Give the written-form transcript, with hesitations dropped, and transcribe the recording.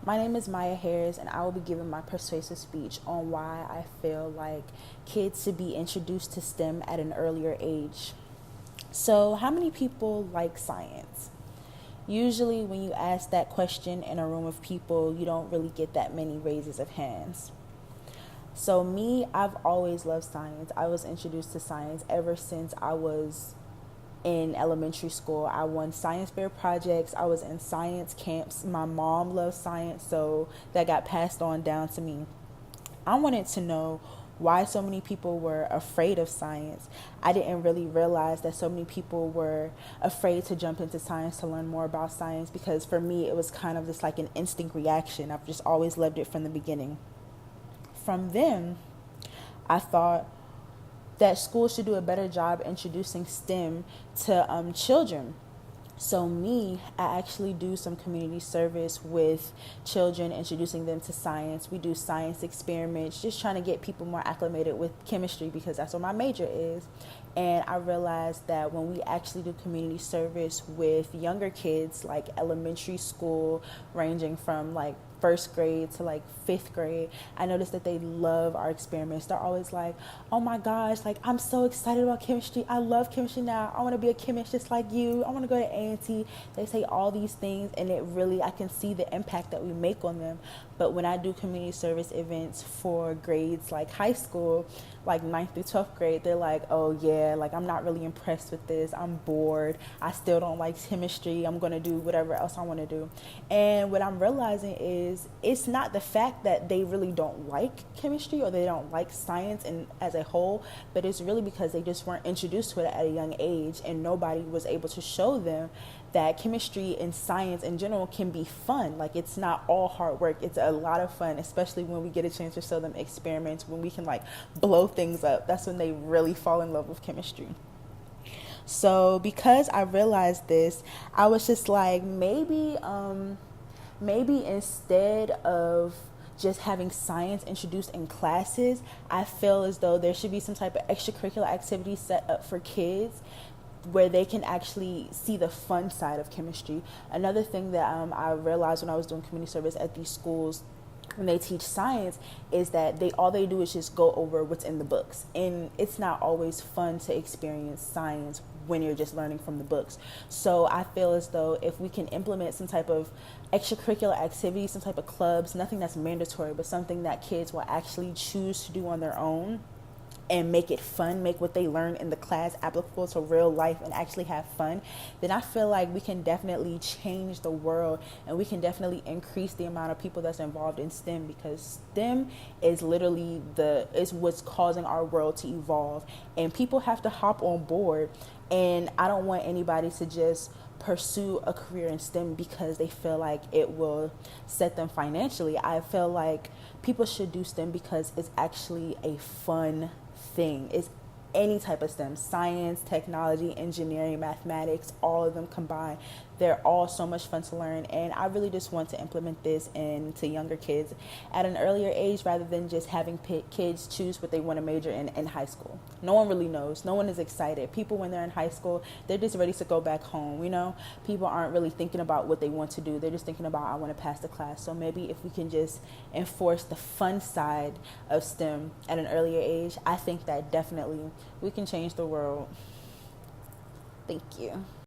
My name is Maya Harris, and I will be giving my persuasive speech on why I feel like kids should be introduced to STEM at an earlier age. So, how many people like science? Usually, when you ask that question in a room of people, you don't really get that many raises of hands. So, me, I've always loved science. I was introduced to science ever since I was in elementary school. I won science fair projects. I was in science camps. My mom loves science, so that got passed on down to me. I wanted to know why so many people were afraid of science. I didn't really realize that so many people were afraid to jump into science to learn more about science, because for me it was kind of just like an instinct reaction. I've just always loved it from the beginning. From then, I thought that schools should do a better job introducing STEM to children. So me, I actually do some community service with children, introducing them to science. We do science experiments, just trying to get people more acclimated with chemistry, because that's what my major is. And I realized that when we actually do community service with younger kids, like elementary school, ranging from like first grade to like fifth grade, I noticed that they love our experiments. They're always like, oh my gosh, like I'm so excited about chemistry. I love chemistry now. I want to be a chemist just like you. I want to go to A&T. They say all these things, and it really, I can see the impact that we make on them. But when I do community service events for grades like high school, like 9th through 12th grade, they're like, oh yeah, like I'm not really impressed with this. I'm bored. I still don't like chemistry. I'm going to do whatever else I want to do. And what I'm realizing is it's not the fact that they really don't like chemistry or they don't like science and as a whole, but it's really because they just weren't introduced to it at a young age, and nobody was able to show them that chemistry and science in general can be fun. Like, it's not all hard work. It's a lot of fun, especially when we get a chance to show them experiments, when we can like blow things up. That's when they really fall in love with chemistry. So because I realized this, I was just like, maybe instead of just having science introduced in classes, I feel as though there should be some type of extracurricular activity set up for kids where they can actually see the fun side of chemistry. Another thing that I realized when I was doing community service at these schools, when they teach science, is that all they do is just go over what's in the books, and it's not always fun to experience science when you're just learning from the books. So I feel as though if we can implement some type of extracurricular activity, some type of clubs, nothing that's mandatory, but something that kids will actually choose to do on their own, and make it fun, make what they learn in the class applicable to real life and actually have fun, then I feel like we can definitely change the world, and we can definitely increase the amount of people that's involved in STEM, because STEM is literally is what's causing our world to evolve, and people have to hop on board. And I don't want anybody to just pursue a career in STEM because they feel like it will set them financially. I feel like people should do STEM because it's actually a fun thing. It's any type of STEM: science, technology, engineering, mathematics, all of them combined. They're all so much fun to learn, and I really just want to implement this into younger kids at an earlier age, rather than just having kids choose what they want to major in high school. No one really knows. No one is excited. People, when they're in high school, they're just ready to go back home. People aren't really thinking about what they want to do. They're just thinking about, I want to pass the class. So maybe if we can just enforce the fun side of STEM at an earlier age, I think that definitely we can change the world. Thank you.